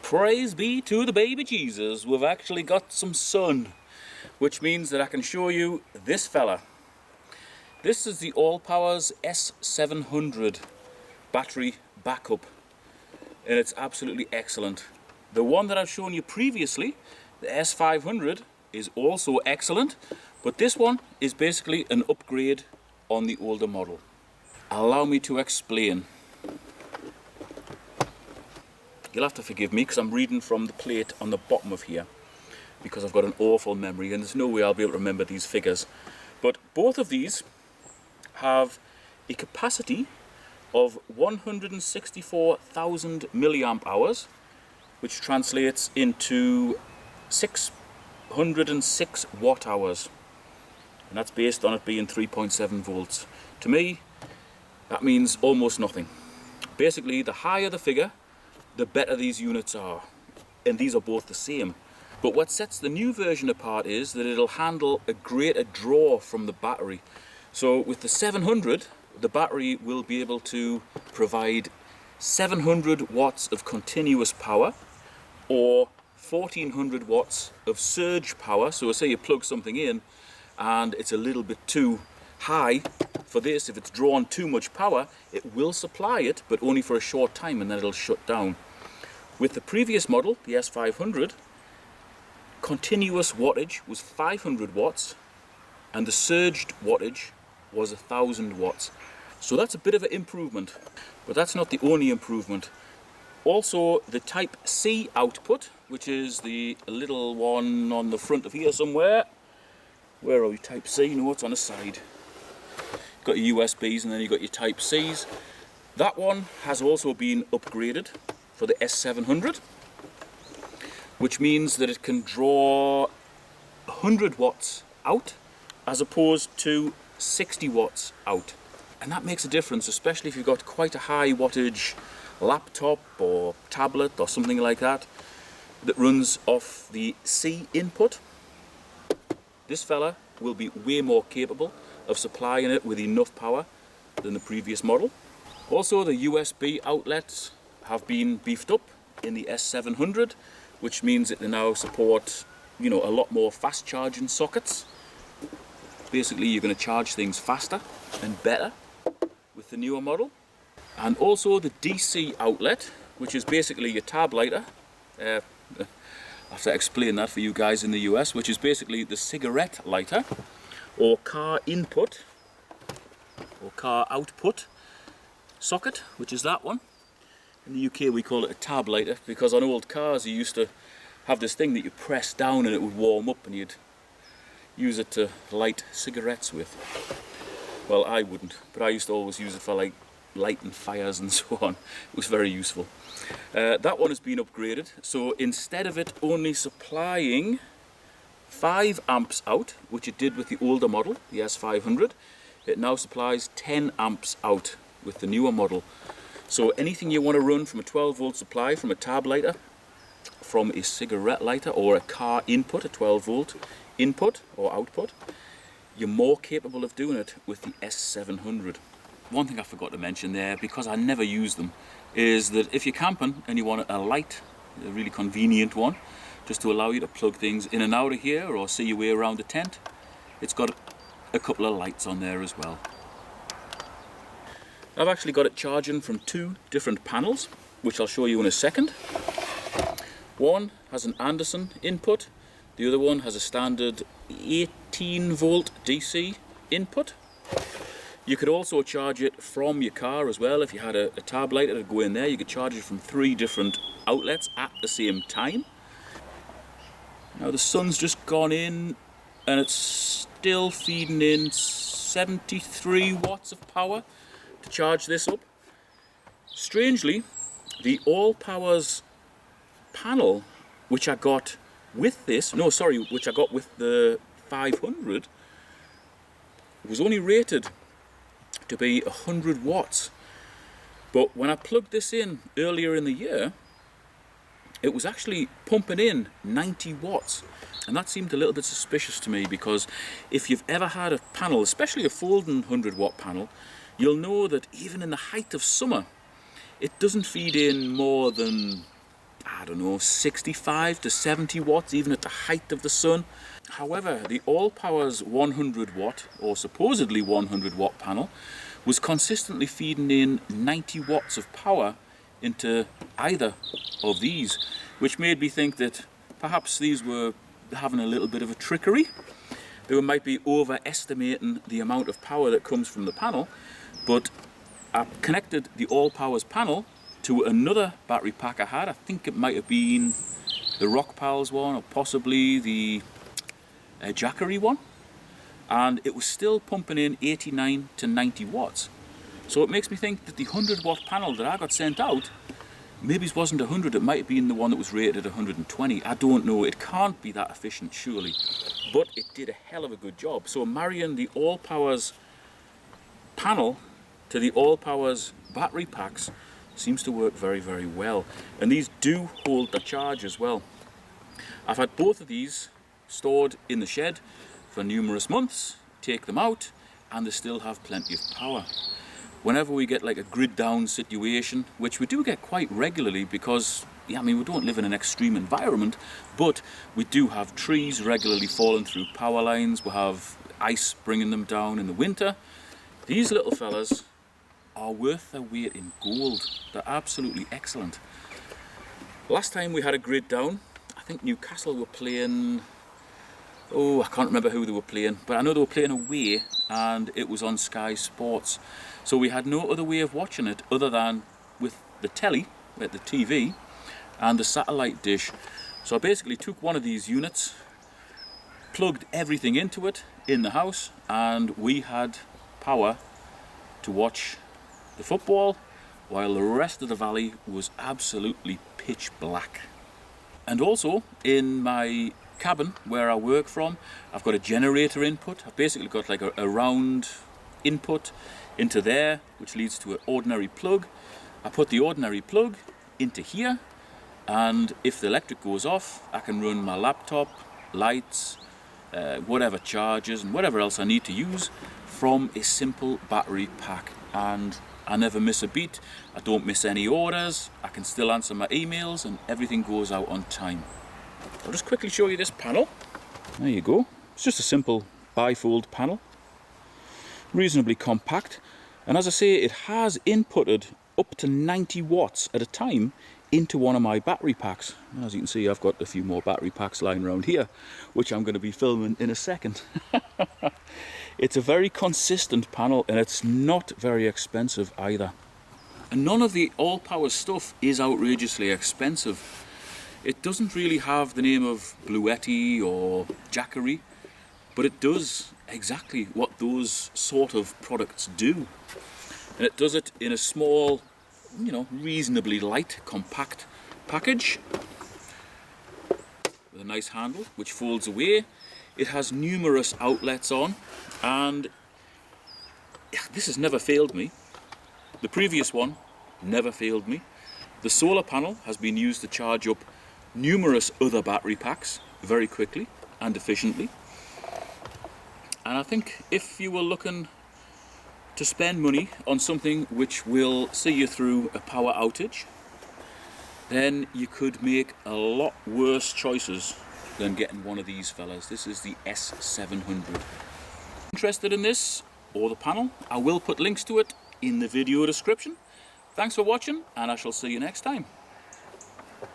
Praise be to the baby Jesus, we've actually got some sun, which means that I can show you this fella. This is the Allpowers S700 battery backup, and it's absolutely excellent. The one that I've shown you previously, the S500, is also excellent, but this one is basically an upgrade on the older model. Allow me to explain. You'll have to forgive me because I'm reading from the plate on the bottom of here because I've got an awful memory and there's no way I'll be able to remember these figures. But both of these have a capacity of 164,000 milliamp hours, which translates into 606 watt hours, and that's based on it being 3.7 volts. To me, that means almost nothing. Basically, the higher the figure, the better these units are, and these are both the same. But what sets the new version apart is that it'll handle a greater draw from the battery. So with the 700, the battery will be able to provide 700 watts of continuous power or 1400 watts of surge power. So say you plug something in and it's a little bit too high for this, if it's drawn too much power, it will supply it, but only for a short time, and then it'll shut down. With the previous model, the S500, continuous wattage was 500 watts and the surged wattage was 1000 watts. So that's a bit of an improvement, but that's not the only improvement. Also, the Type C output, which is the little one on the front of here somewhere. Where are we? Type C? No, it's on the side. Got your USBs and then you've got your Type Cs. That one has also been upgraded for the S700, which means that it can draw 100 watts out as opposed to 60 watts out. And that makes a difference, especially if you've got quite a high wattage laptop or tablet or something like that that runs off the C input. This fella will be way more capable of supplying it with enough power than the previous model. Also, the USB outlets have been beefed up in the S700, which means that they now support, a lot more fast charging sockets. Basically, you're going to charge things faster and better with the newer model. And also the DC outlet, which is basically your tab lighter. I have to explain that for you guys in the US, which is basically the cigarette lighter or car input or car output socket, which is that one. In the UK we call it a tab lighter because on old cars you used to have this thing that you press down and it would warm up and you'd use it to light cigarettes with. Well, I wouldn't, but I used to always use it for like lighting fires and so on. It was very useful. That one has been upgraded, so instead of it only supplying 5 amps out, which it did with the older model, the S500, it now supplies 10 amps out with the newer model. So anything you want to run from a 12 volt supply, from a tab lighter, from a cigarette lighter or a car input, a 12 volt input or output, you're more capable of doing it with the S700. One thing I forgot to mention there, because I never use them, is that if you're camping and you want a light, a really convenient one, just to allow you to plug things in and out of here or see your way around the tent, it's got a couple of lights on there as well. I've actually got it charging from 2 different panels, which I'll show you in a second. One has an Anderson input, the other one has a standard 18 volt DC input. You could also charge it from your car as well. If you had a tab lighter to go in there, you could charge it from 3 different outlets at the same time. Now the sun's just gone in and it's still feeding in 73 watts of power to charge this up. Strangely, the Allpowers panel, which I got with this, which I got with the 500, was only rated to be 100 watts. But when I plugged this in earlier in the year, it was actually pumping in 90 watts. And that seemed a little bit suspicious to me, because if you've ever had a panel, especially a folding 100 watt panel, you'll know that even in the height of summer, it doesn't feed in more than I don't know, 65 to 70 watts, even at the height of the sun. However, the Allpowers 100 watt, or supposedly 100 watt panel, was consistently feeding in 90 watts of power into either of these, which made me think that perhaps these were having a little bit of a trickery. They might be overestimating the amount of power that comes from the panel, but I connected the Allpowers panel to another battery pack I had. I think it might have been the Rock Pals one, or possibly the Jackery one, and it was still pumping in 89 to 90 watts. So it makes me think that the 100 watt panel that I got sent out, maybe it wasn't 100, it might have been the one that was rated at 120. I don't know, it can't be that efficient surely, but it did a hell of a good job. So marrying the Allpowers panel to the Allpowers battery packs seems to work very, very well, and these do hold the charge as well. I've had both of these stored in the shed for numerous months, take them out, and they still have plenty of power. Whenever we get like a grid down situation, which we do get quite regularly because, yeah, I mean, we don't live in an extreme environment, but we do have trees regularly falling through power lines, we have ice bringing them down in the winter. These little fellas are worth their weight in gold. They're absolutely excellent. Last time we had a grid down, I think Newcastle were playing, oh, I can't remember who they were playing, but I know they were playing away and it was on Sky Sports. So we had no other way of watching it other than with the telly, with the TV, and the satellite dish. So I basically took one of these units, plugged everything into it in the house, and we had power to watch the football while the rest of the valley was absolutely pitch black. And also in my cabin where I work from, I've got a generator input. I've basically got like a round input into there, which leads to an ordinary plug. I put the ordinary plug into here, and if the electric goes off, I can run my laptop, lights, whatever chargers and whatever else I need to use from a simple battery pack, and I never miss a beat. I don't miss any orders, I can still answer my emails, and everything goes out on time. I'll just quickly show you this panel. There you go. It's just a simple bifold panel, reasonably compact, and as I say, it has inputted up to 90 watts at a time into one of my battery packs. As you can see, I've got a few more battery packs lying around here, which I'm going to be filming in a second. It's a very consistent panel, and it's not very expensive either. And none of the Allpowers stuff is outrageously expensive. It doesn't really have the name of Bluetti or Jackery, but it does exactly what those sort of products do. And it does it in a small, you know, reasonably light, compact package with a nice handle which folds away. It has numerous outlets on, and this has never failed me. The previous one never failed me. The solar panel has been used to charge up numerous other battery packs very quickly and efficiently. And I think if you were looking to spend money on something which will see you through a power outage, then you could make a lot worse choices than getting one of these fellas. This is the S700. Interested in this or the panel? I will put links to it in the video description. Thanks for watching, and I shall see you next time.